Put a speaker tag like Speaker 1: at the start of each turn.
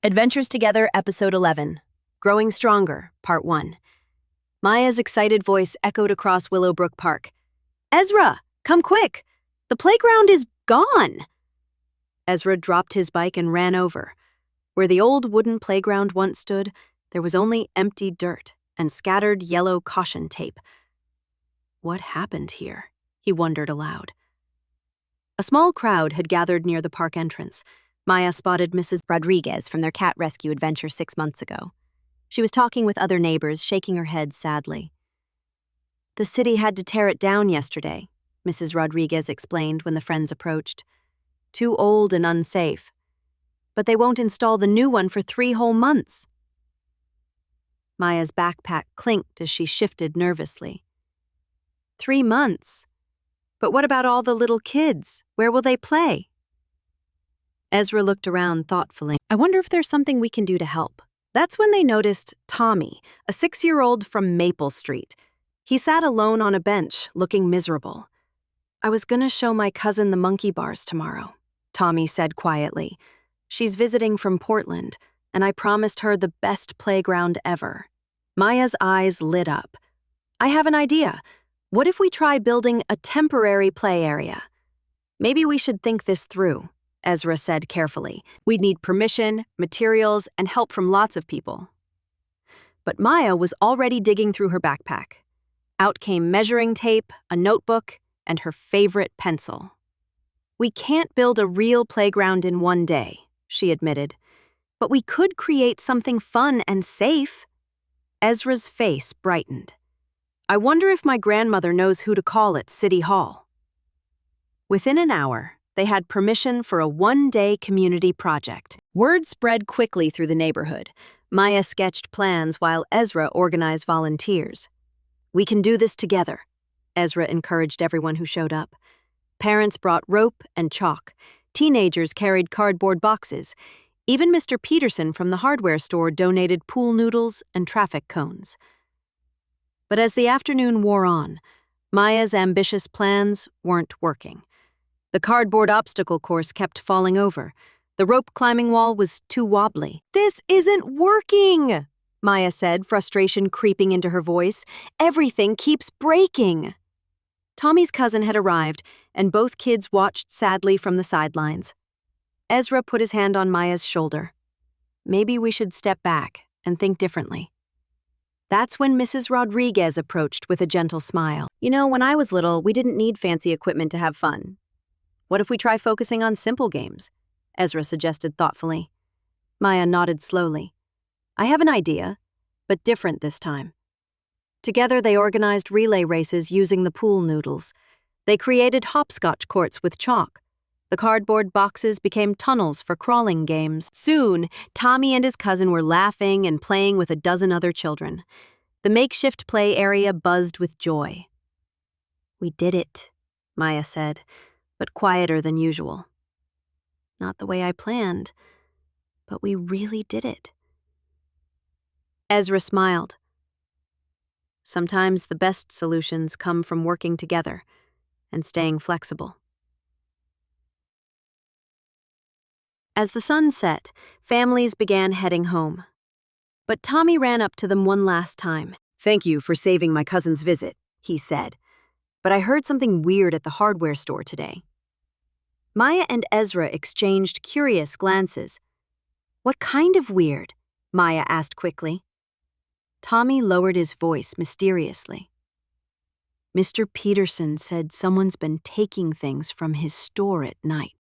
Speaker 1: Adventures Together, Episode 11. Growing Stronger, Part 1. Maya's excited voice echoed across Willowbrook Park. "Ezra, come quick! The playground is gone!" Ezra dropped his bike and ran over. Where the old wooden playground once stood, there was only empty dirt and scattered yellow caution tape. What happened here? He wondered aloud. A small crowd had gathered near the park entrance. Maya spotted Mrs. Rodriguez from their cat rescue adventure 6 months ago. She was talking with other neighbors, shaking her head sadly. "The city had to tear it down yesterday," Mrs. Rodriguez explained when the friends approached. "Too old and unsafe. But they won't install the new one for 3 whole months." Maya's backpack clinked as she shifted nervously. 3 months? But what about all the little kids? Where will they play? Ezra looked around thoughtfully. "I wonder if there's something we can do to help." That's when they noticed Tommy, a 6-year-old from Maple Street. He sat alone on a bench, looking miserable. "I was gonna show my cousin the monkey bars tomorrow," Tommy said quietly. "She's visiting from Portland, and I promised her the best playground ever." Maya's eyes lit up. "I have an idea. What if we try building a temporary play area?" "Maybe we should think this through," Ezra said carefully. "We'd need permission, materials, and help from lots of people." But Maya was already digging through her backpack. Out came measuring tape, a notebook, and her favorite pencil. "We can't build a real playground in one day," she admitted. "But we could create something fun and safe." Ezra's face brightened. "I wonder if my grandmother knows who to call at City Hall." Within an hour, they had permission for a 1-day community project. Word spread quickly through the neighborhood. Maya sketched plans while Ezra organized volunteers. "We can do this together," Ezra encouraged everyone who showed up. Parents brought rope and chalk. Teenagers carried cardboard boxes. Even Mr. Peterson from the hardware store donated pool noodles and traffic cones. But as the afternoon wore on, Maya's ambitious plans weren't working. The cardboard obstacle course kept falling over. The rope climbing wall was too wobbly. "This isn't working," Maya said, frustration creeping into her voice. "Everything keeps breaking." Tommy's cousin had arrived, and both kids watched sadly from the sidelines. Ezra put his hand on Maya's shoulder. "Maybe we should step back and think differently." That's when Mrs. Rodriguez approached with a gentle smile. "You know, when I was little, we didn't need fancy equipment to have fun. What if we try focusing on simple games?" Ezra suggested thoughtfully. Maya nodded slowly. "I have an idea, but different this time." Together they organized relay races using the pool noodles. They created hopscotch courts with chalk. The cardboard boxes became tunnels for crawling games. Soon, Tommy and his cousin were laughing and playing with a dozen other children. The makeshift play area buzzed with joy. "We did it," Maya said, but quieter than usual. "Not the way I planned, but we really did it." Ezra smiled. Sometimes the best solutions come from working together and staying flexible. As the sun set, families began heading home. But Tommy ran up to them one last time. "Thank you for saving my cousin's visit," he said. "But I heard something weird at the hardware store today." Maya and Ezra exchanged curious glances. "What kind of weird?" Maya asked quickly. Tommy lowered his voice mysteriously. "Mr. Peterson said someone's been taking things from his store at night."